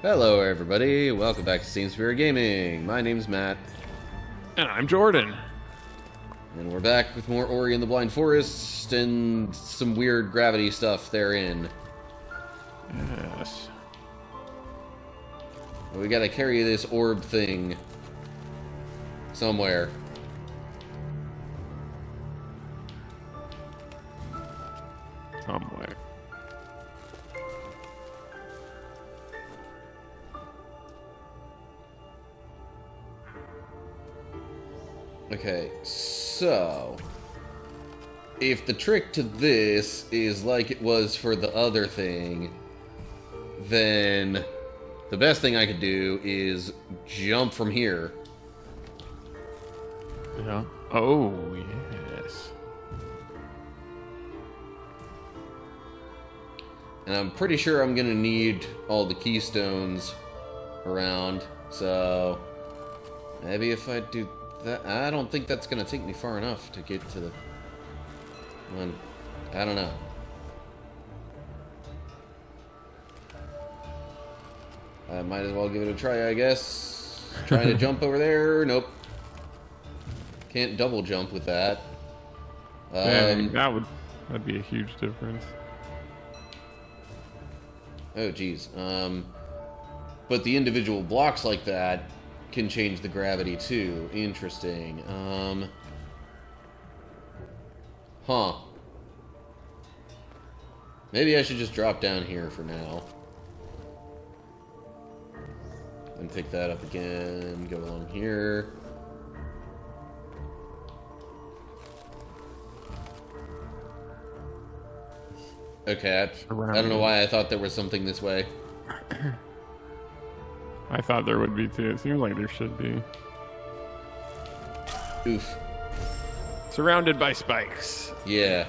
Hello everybody, welcome back to Steamsphere Gaming. My name's Matt. And I'm Jordan. And we're back with more Ori and the Blind Forest and some weird gravity stuff therein. Yes. We gotta carry this orb thing somewhere. Somewhere. Okay, so if the trick to this is like it was for the other thing, then the best thing I could do is jump from here. Yeah. Oh, yes. And I'm pretty sure I'm gonna need all the Keystones around, so maybe if I do that, I don't think that's gonna take me far enough to get to the one. I don't know. I might as well give it a try, I guess. Trying to jump over there. Nope. Can't double jump with that. Man, that'd be a huge difference. Oh, geez. But the individual blocks like that can change the gravity too. Interesting. Huh. Maybe I should just drop down here for now. And pick that up again. Go along here. Okay, I don't know why I thought there was something this way. I thought there would be too. It seems like there should be. Oof. Surrounded by spikes. Yeah.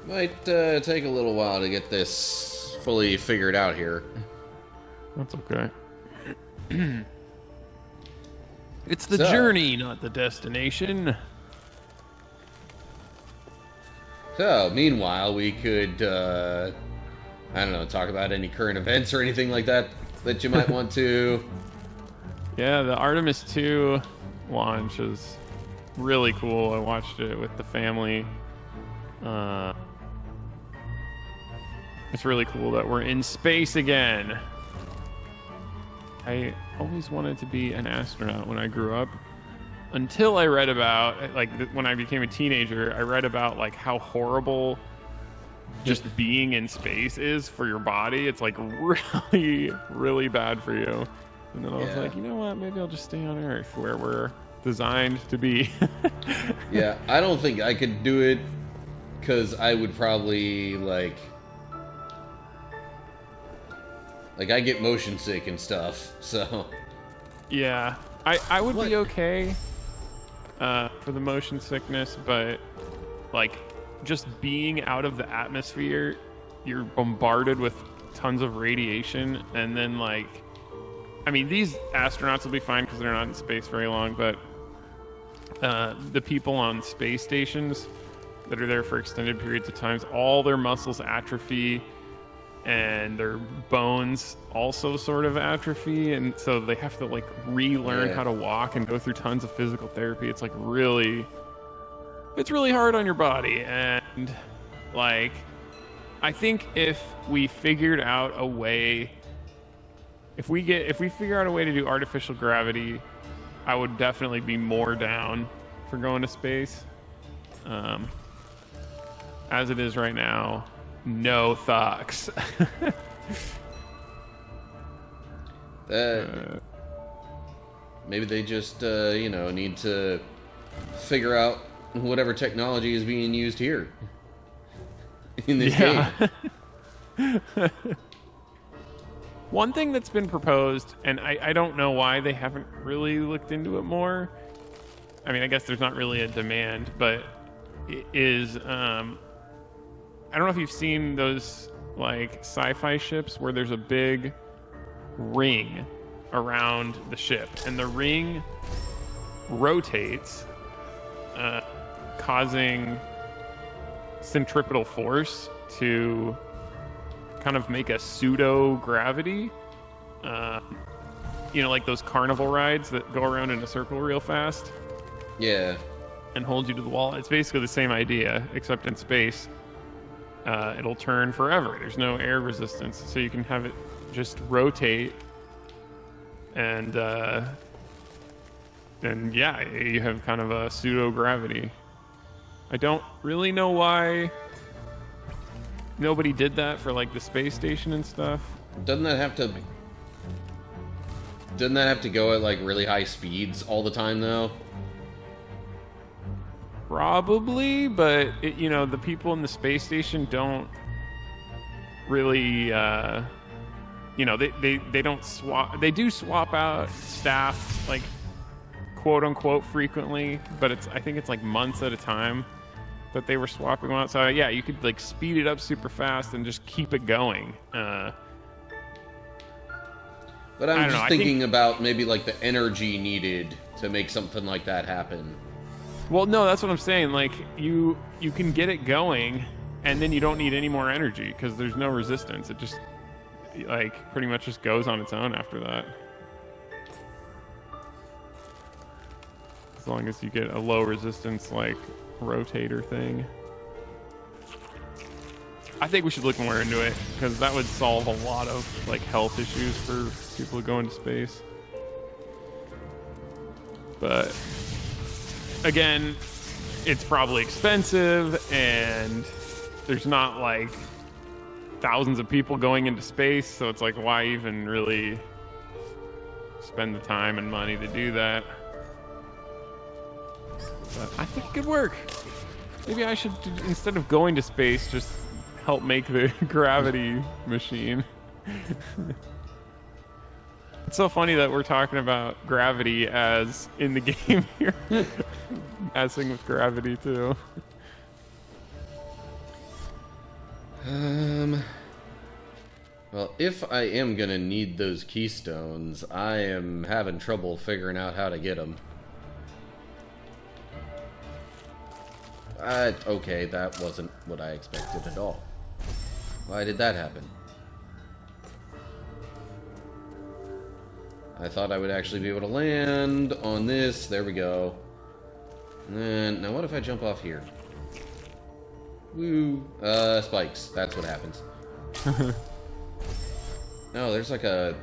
Might take a little while to get this fully figured out here. That's okay. It's the journey, not the destination. So, meanwhile, we could, I don't know, talk about any current events or anything like that that you might want to. Yeah, the Artemis 2 launch is really cool. I watched it with the family. It's really cool that we're in space again. I always wanted to be an astronaut when I grew up, until I read about, like, when I became a teenager, I read about, like, how horrible just being in space is for your body. It's, like, really, really bad for you. And then I was like, you know what? Maybe I'll just stay on Earth where we're designed to be. Yeah, I don't think I could do it, because I would probably, like, I get motion sick and stuff, so. Yeah, I would be okay for the motion sickness, but, like, just being out of the atmosphere, you're bombarded with tons of radiation, and then, like, I mean, these astronauts will be fine because they're not in space very long, but the people on space stations that are there for extended periods of time, all their muscles atrophy, and their bones also sort of atrophy, and so they have to, like, relearn how to walk and go through tons of physical therapy. It's, like, it's really hard on your body. And, like, I think if we figured out a way, if we figure out a way to do artificial gravity, I would definitely be more down for going to space. As it is right now, no thoughts. Maybe they just, need to figure out whatever technology is being used here in this game. One thing that's been proposed, and I don't know why they haven't really looked into it more. I mean, I guess there's not really a demand, but it is, I don't know if you've seen those, like, sci-fi ships where there's a big ring around the ship, and the ring rotates, causing centripetal force to kind of make a pseudo gravity. Like those carnival rides that go around in a circle real fast. Yeah. And hold you to the wall. It's basically the same idea, except in space. It'll turn forever. There's no air resistance, so you can have it just rotate, and yeah, you have kind of a pseudo gravity. I don't really know why nobody did that for like the space station and stuff. Doesn't that have to go at like really high speeds all the time though? Probably, but the people in the space station don't really, they don't swap. They do swap out staff, like quote unquote frequently, but I think it's like months at a time that they were swapping them out. So yeah, you could like speed it up super fast and just keep it going. But I'm just thinking about maybe like the energy needed to make something like that happen. Well, no, that's what I'm saying. Like, you can get it going, and then you don't need any more energy because there's no resistance. It just, like, pretty much just goes on its own after that. As long as you get a low resistance, like, rotator thing. I think we should look more into it because that would solve a lot of, like, health issues for people who go into space. But again, it's probably expensive, and there's not like thousands of people going into space, so it's like, why even really spend the time and money to do that? But I think it could work. Maybe I should, instead of going to space, just help make the gravity machine. It's so funny that we're talking about gravity as in the game here. Messing with gravity too. Well, if I am gonna need those keystones, I am having trouble figuring out how to get them. Okay, that wasn't what I expected at all. Why did that happen? I thought I would actually be able to land on this. There we go. And then, now what if I jump off here? Woo. Spikes. That's what happens. No, there's like a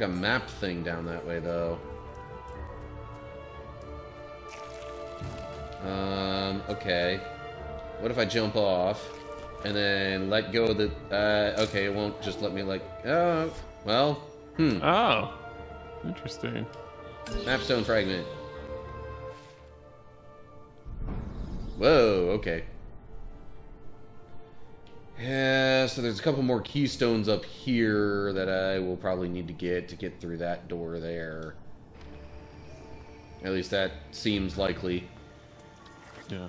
map thing down that way, though. Okay. What if I jump off and then let go of the... okay, it won't just let me, like... well... Oh. Interesting. Mapstone fragment. Whoa, okay. Yeah, so there's a couple more keystones up here that I will probably need to get through that door there. At least that seems likely. Yeah.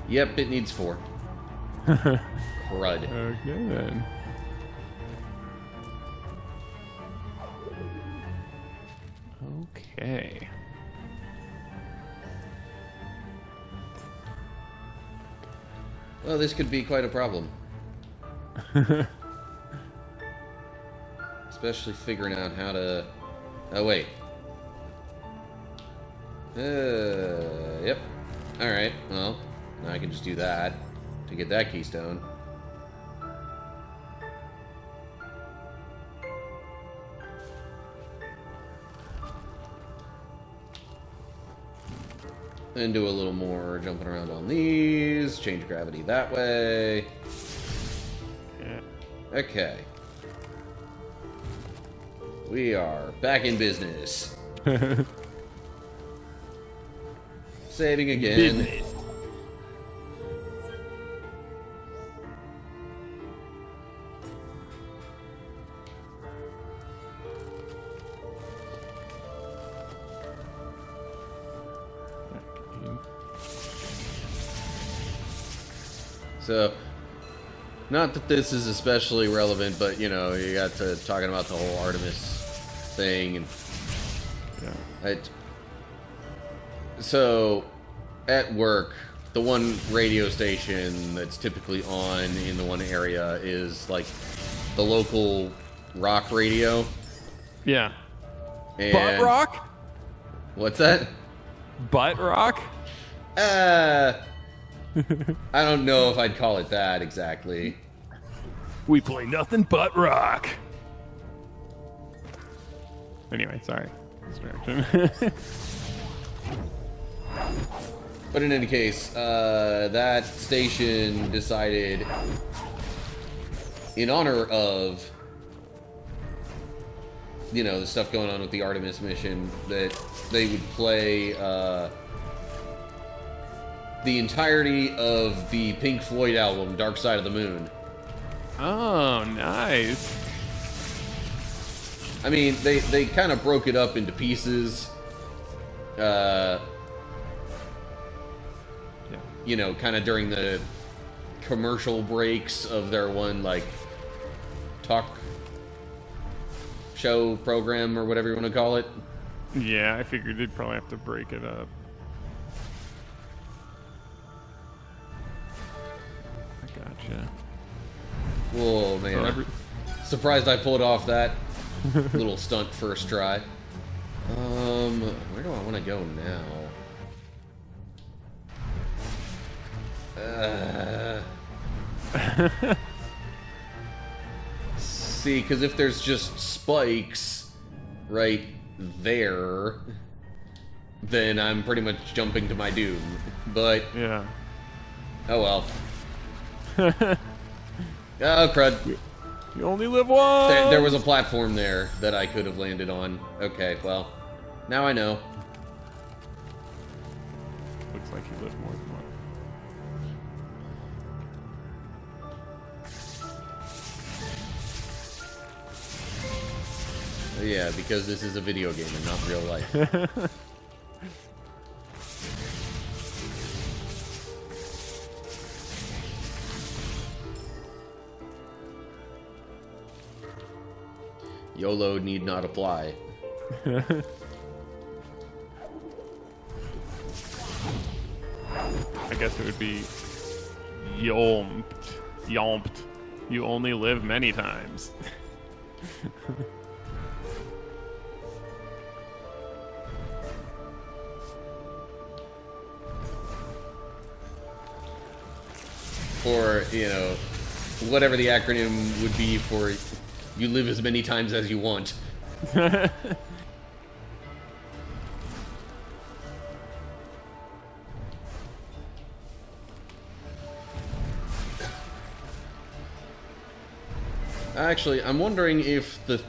Yep, it needs 4. Crud. Okay then. Okay. Well, this could be quite a problem. Especially figuring out how to... Oh, wait. Yep. Alright, well, now I can just do that to get that keystone. And do a little more jumping around on these. Change gravity that way. Yeah. Okay. We are back in business. Saving again. Business. So, not that this is especially relevant, but you know, you got to talking about the whole Artemis thing, and Yeah. So, at work, the one radio station that's typically on in the one area is like the local rock radio. Yeah. And Butt rock? What's that? Butt rock? I don't know if I'd call it that exactly. We play nothing but rock. Anyway, sorry. Distraction. But in any case, that station decided, in honor of, you know, the stuff going on with the Artemis mission, that they would play the entirety of the Pink Floyd album, Dark Side of the Moon. Oh, nice. I mean, they kind of broke it up into pieces. You know, kind of during the commercial breaks of their one, like, talk show program or whatever you want to call it. Yeah, I figured they'd probably have to break it up. I gotcha. Whoa, man. Surprised I pulled off that little stunt first try. Where do I want to go now? See, because if there's just spikes right there, then I'm pretty much jumping to my doom. But, Yeah. oh well. Oh, crud. You only live once! There was a platform there that I could have landed on. Okay, well, now I know. Looks like you live more than one. Yeah, because this is a video game and not real life. YOLO need not apply. I guess it would be yompt. Yompt. You only live many times. Or, you know, whatever the acronym would be for you live as many times as you want. Actually, I'm wondering if the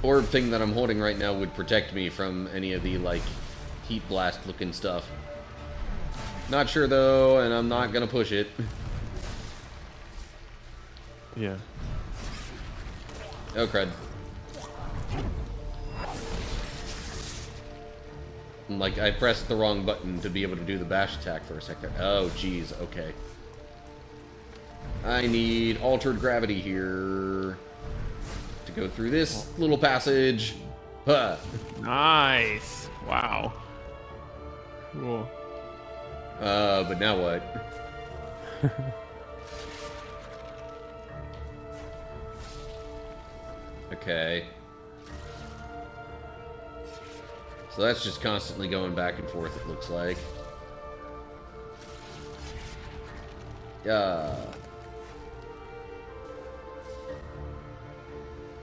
orb thing that I'm holding right now would protect me from any of the, like, heat blast looking stuff. Not sure though, and I'm not gonna push it. Yeah. Oh, crud. Like, I pressed the wrong button to be able to do the bash attack for a second. Oh, jeez, okay. I need altered gravity here to go through this little passage. Huh. Nice. Wow. Cool. But now what? Okay. So that's just constantly going back and forth, it looks like. Yeah.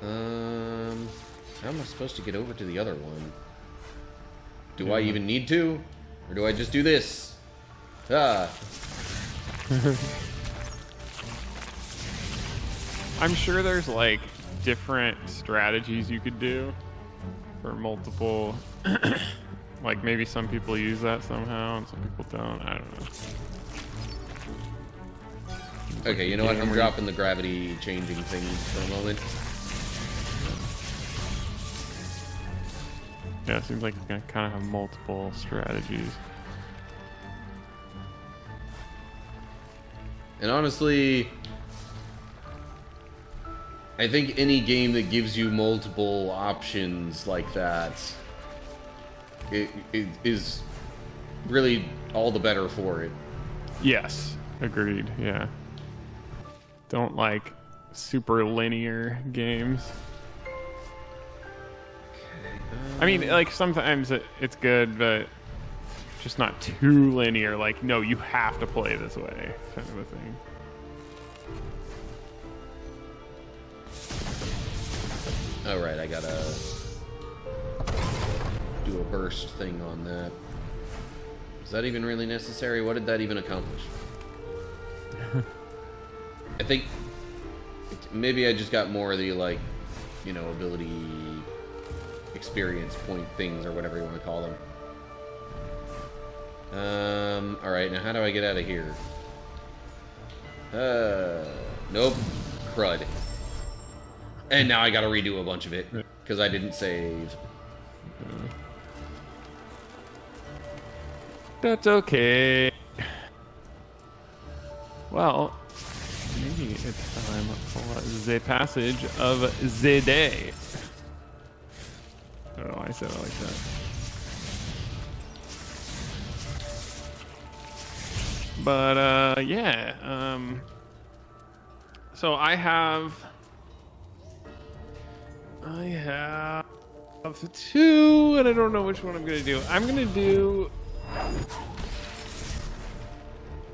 How am I supposed to get over to the other one? Do I even need to? Or do I just do this? Ah. I'm sure there's like different strategies you could do for multiple. Like maybe some people use that somehow and some people don't. I don't know. Okay, you know what? I'm dropping the gravity changing thing for a moment. Yeah, it seems like it's gonna kind of have multiple strategies. And honestly, I think any game that gives you multiple options like that it is really all the better for it. Yes, agreed. Yeah, don't like super linear games. I mean, like sometimes it's good, but just not too linear. Like, no, you have to play this way, kind of a thing. All right, I gotta do a burst thing on that. Is that even really necessary? What did that even accomplish? I think maybe I just got more of the, like, you know, ability experience point things or whatever you want to call them. Alright, now how do I get out of here? Nope. Crud. And now I gotta redo a bunch of it, because I didn't save. That's okay. Well, maybe it's time for the passage of the day. I don't know why I said it like that. But, yeah. So I have two, and I don't know which one I'm going to do. I'm going to do...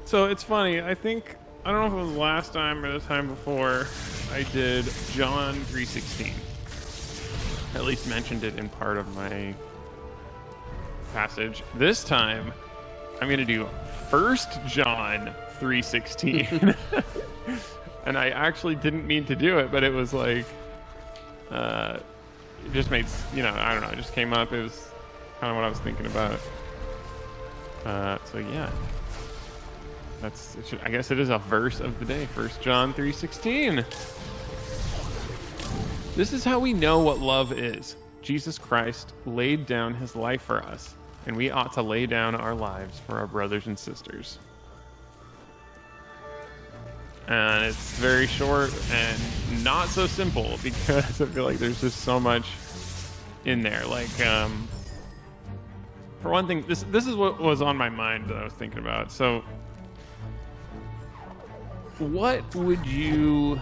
So it's funny. I think, I don't know if it was last time or the time before, I did John 3:16. At least mentioned it in part of my passage. This time, I'm going to do 1 John 3:16. And I actually didn't mean to do it, but it was like, it just made, you know, I don't know, it just came up. It was kind of what I was thinking about. So yeah, I guess it is a verse of the day. 1 John 3:16. This is how we know what love is. Jesus Christ laid down his life for us, and we ought to lay down our lives for our brothers and sisters. And it's very short and not so simple, because I feel like there's just so much in there. Like, for one thing, this is what was on my mind that I was thinking about. So, what would you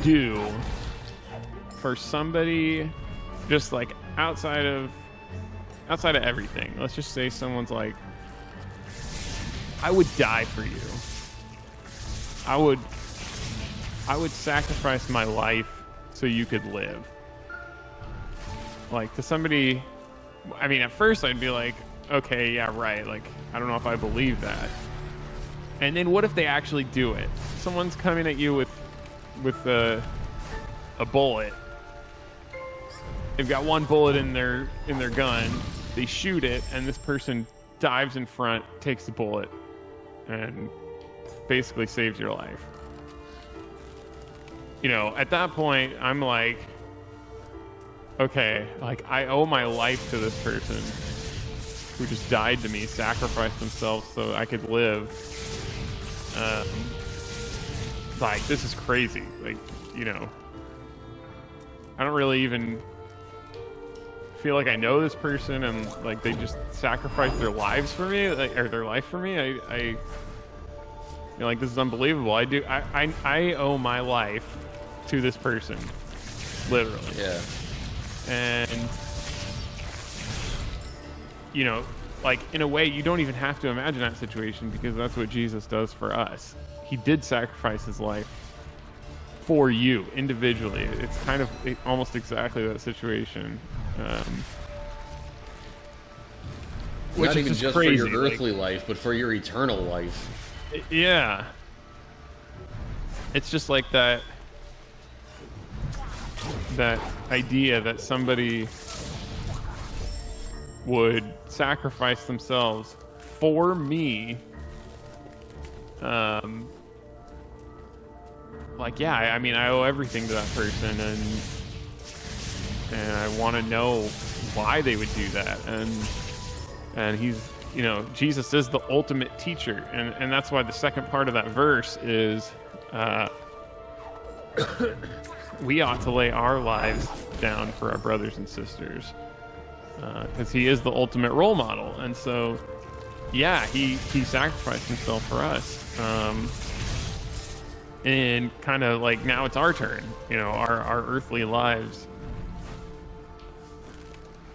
do for somebody just like outside of everything? Let's just say someone's like, I would die for you. I would sacrifice my life so you could live. Like, to somebody, I mean, at first I'd be like, okay, yeah, right. Like, I don't know if I believe that. And then what if they actually do it? Someone's coming at you with a bullet. They've got one bullet in their gun. They shoot it, and this person dives in front, takes the bullet, and basically saves your life. You know, at that point, I'm like, okay, like, I owe my life to this person who just died to me, sacrificed themselves so I could live. Like, this is crazy. Like, you know, I don't really even feel like I know this person, and like they just sacrificed their lives for me, like, or their life for me. I you know, like, this is unbelievable. I owe my life to this person, literally. Yeah. And you know, like, in a way, you don't even have to imagine that situation, because that's what Jesus does for us. He did sacrifice his life for you individually. It's kind of almost exactly that situation. Which Not is even just crazy, for your earthly life, but for your eternal life. Yeah. It's just like that idea that somebody would sacrifice themselves for me. Like, yeah, I mean, I owe everything to that person, and I want to know why they would do that, and Jesus is the ultimate teacher, and that's why the second part of that verse is we ought to lay our lives down for our brothers and sisters, because he is the ultimate role model. And so yeah, he sacrificed himself for us, and kind of like now it's our turn. Our earthly lives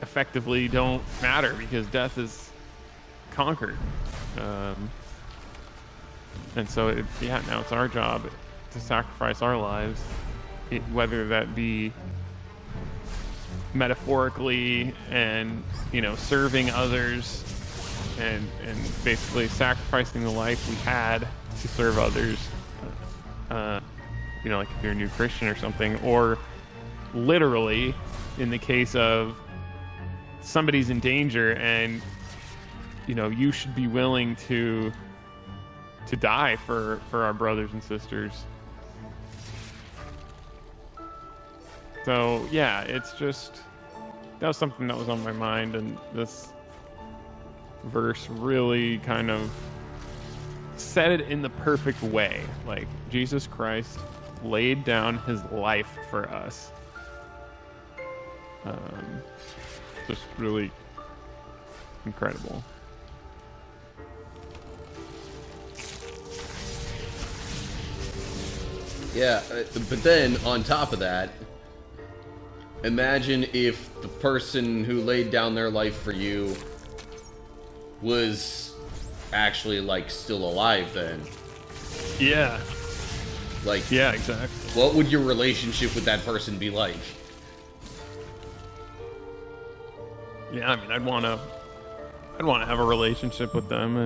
effectively don't matter because death is conquered, and so now it's our job to sacrifice our lives, whether that be metaphorically and serving others and basically sacrificing the life we had to serve others, like if you're a new Christian or something, or literally in the case of somebody's in danger and you should be willing to die for our brothers and sisters. So yeah, it's just, that was something that was on my mind, and this verse really kind of said it in the perfect way. Like, Jesus Christ laid down his life for us. Just really incredible. Yeah, but then on top of that, imagine if the person who laid down their life for you was actually still alive then. Yeah. Yeah, exactly. What would your relationship with that person be like? Yeah, I mean, I'd want to have a relationship with them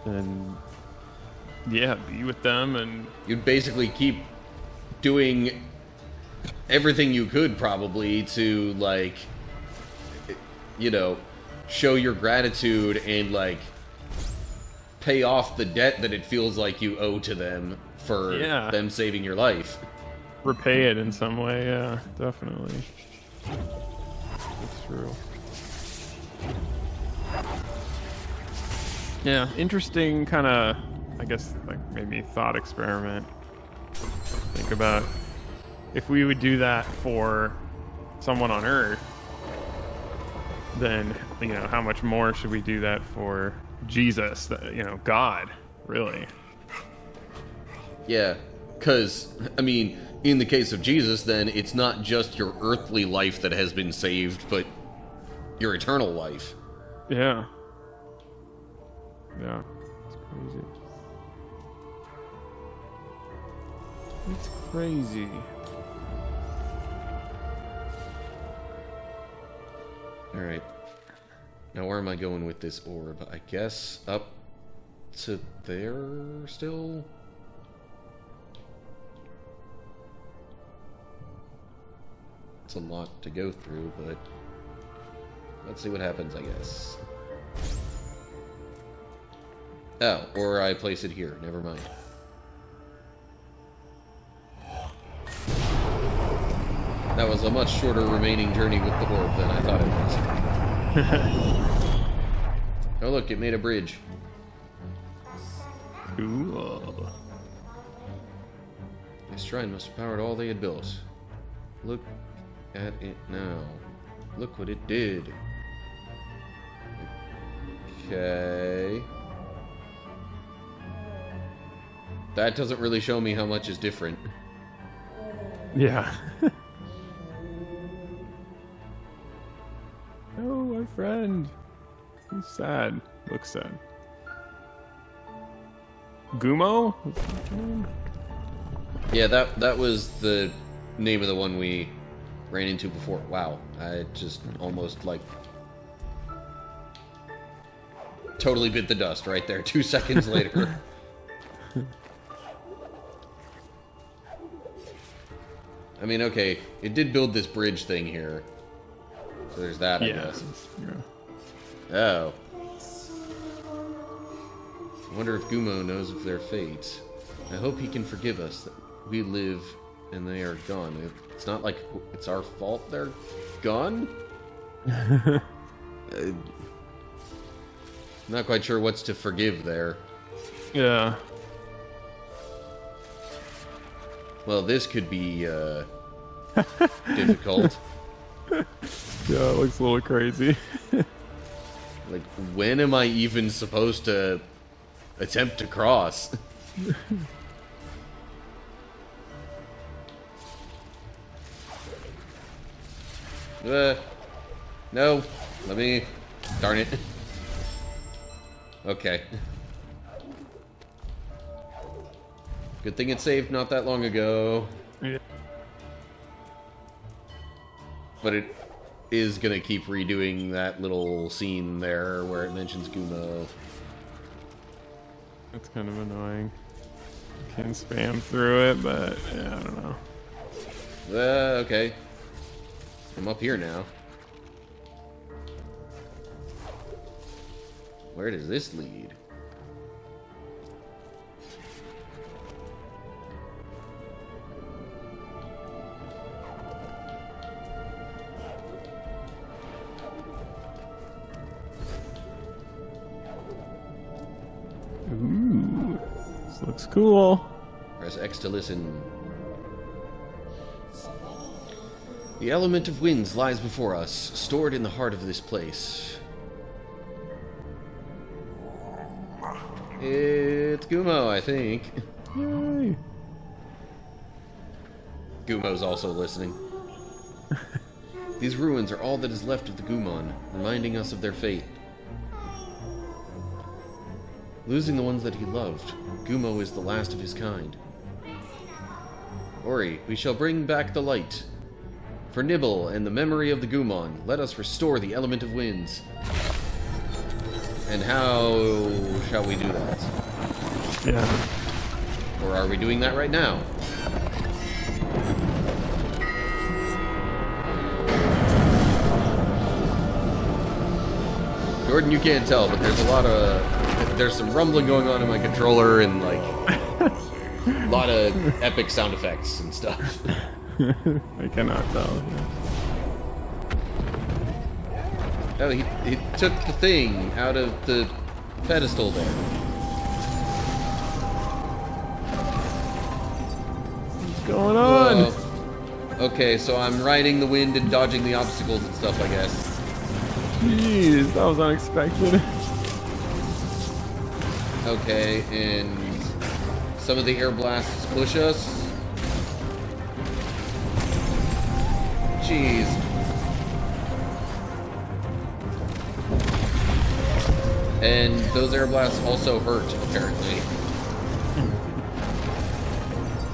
and yeah, be with them, and you'd basically keep doing everything you could probably to show your gratitude and pay off the debt that it feels like you owe to them for them saving your life. Repay it in some way. Yeah, definitely. That's true. Yeah, interesting kind of, I guess, maybe thought experiment. Think about if we would do that for someone on Earth, then, how much more should we do that for Jesus, God, really? Yeah, because, I mean, in the case of Jesus, then, it's not just your earthly life that has been saved, but your eternal life. Yeah. Yeah. It's crazy. It's crazy. Alright. Now where am I going with this orb? I guess up to there still? It's a lot to go through, but let's see what happens, I guess. Oh, or I place it here. Never mind. That was a much shorter remaining journey with the orb than I thought it was. Oh look, it made a bridge. Cool. This shrine must have powered all they had built. Look at it now. Look what it did. Okay. That doesn't really show me how much is different. Yeah. Oh, my friend. He's sad. Looks sad. Gumo? Yeah, that was the name of the one we ran into before. Wow, I just almost totally bit the dust right there 2 seconds later. I mean, okay, it did build this bridge thing here. So there's that, I guess. Yeah. Oh. I wonder if Gumo knows of their fate. I hope he can forgive us that we live and they are gone. It's not like it's our fault they're gone? Not quite sure what's to forgive there. Yeah. Well, this could be difficult. Yeah, it looks a little crazy. Like, when am I even supposed to attempt to cross? No. Let me... Darn it. Okay. Good thing it saved not that long ago. Yeah. But it is gonna keep redoing that little scene there where it mentions Gumo. That's kind of annoying. Can spam through it, but yeah, I don't know. Okay. I'm up here now. Where does this lead? Ooh, this looks cool. Press X to listen. The element of winds lies before us, stored in the heart of this place. It's Gumo, I think. Yay. Gumo's also listening. These ruins are all that is left of the Gumon, reminding us of their fate. Losing the ones that he loved, Gumo is the last of his kind. Ori, we shall bring back the light. For Nibble and the memory of the Gumon, let us restore the element of winds. And how shall we do that? Yeah. Or are we doing that right now? Jordan, you can't tell, but there's some rumbling going on in my controller and like a lot of epic sound effects and stuff. I cannot tell. Oh, he took the thing out of the pedestal there. What's going on? Okay, so I'm riding the wind and dodging the obstacles and stuff, I guess. Jeez, that was unexpected. Okay, and some of the air blasts push us. Jeez. And those air blasts also hurt, apparently.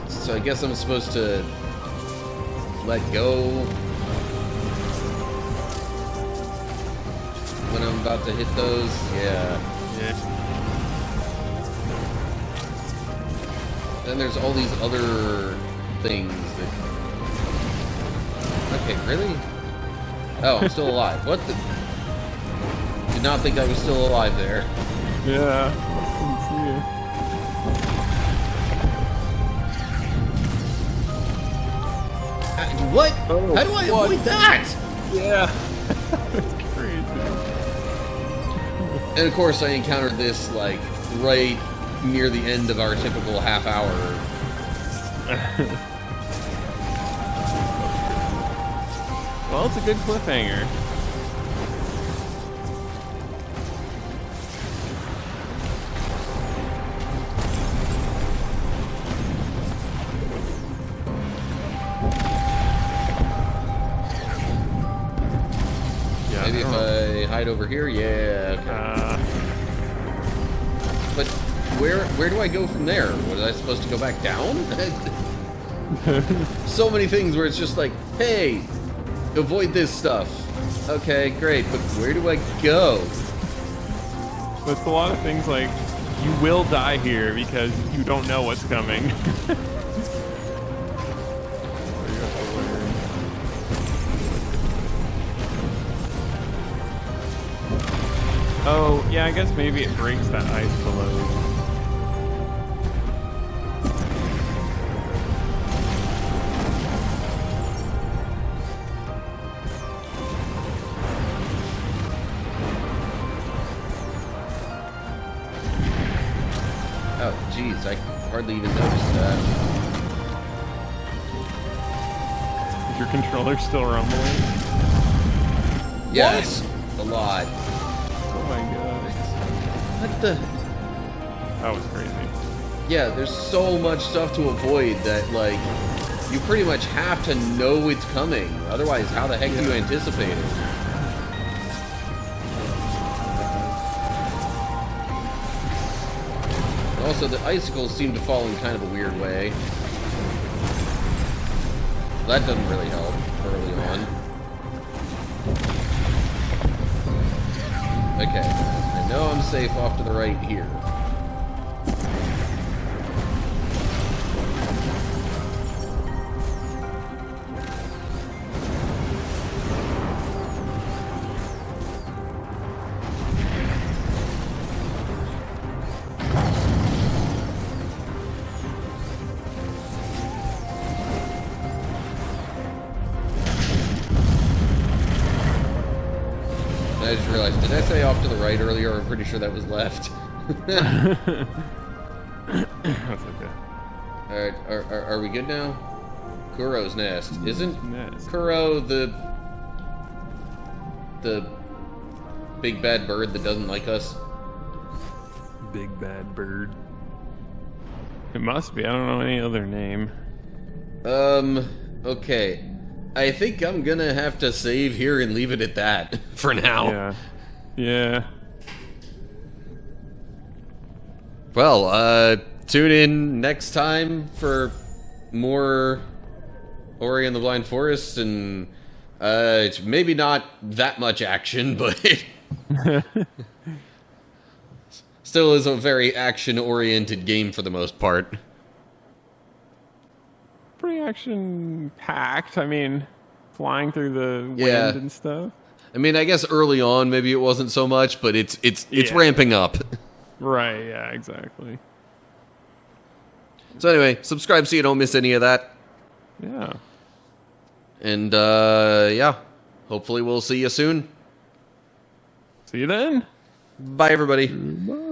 So I guess I'm supposed to let go when I'm about to hit those. Yeah. Then there's all these other things that... Okay, really? Oh, I'm still alive. What the... Did not think I was still alive there. Yeah, I couldn't see you. What? Oh, how do I avoid that? Yeah. That's crazy. And of course I encountered this, like, right near the end of our typical half hour. Well, it's a good cliffhanger. Maybe if I hide over here, yeah. Okay. But where do I go from there? Was I supposed to go back down? So many things where it's just like, hey, avoid this stuff. Okay, great, but where do I go? It's a lot of things like, you will die here because you don't know what's coming. Oh, yeah, I guess maybe it breaks that ice below. Oh, jeez, I hardly even noticed that. Is your controller still rumbling? Yes, a lot. Oh my god. What the? That was crazy. Yeah, there's so much stuff to avoid that, like, you pretty much have to know it's coming. Otherwise, how the heck do you anticipate it? Also, the icicles seem to fall in kind of a weird way. That doesn't really help early on. Okay, I know I'm safe off to the right here. I just realized, did I say off to the right earlier? I'm pretty sure that was left. That's okay. Alright, are we good now? Kuro's nest. Isn't Nest. Kuro the big bad bird that doesn't like us? Big bad bird. It must be. I don't know any other name. Okay. I think I'm gonna have to save here and leave it at that for now. Yeah. Yeah. Well, tune in next time for more Ori and the Blind Forest, and it's maybe not that much action, but still is a very action-oriented game for the most part. Pretty action-packed. I mean, flying through the wind Yeah. and stuff. I mean, I guess early on maybe it wasn't so much, but it's ramping up. Right, yeah, exactly. So anyway, subscribe so you don't miss any of that. Yeah. And yeah, hopefully we'll see you soon. See you then. Bye everybody. Bye.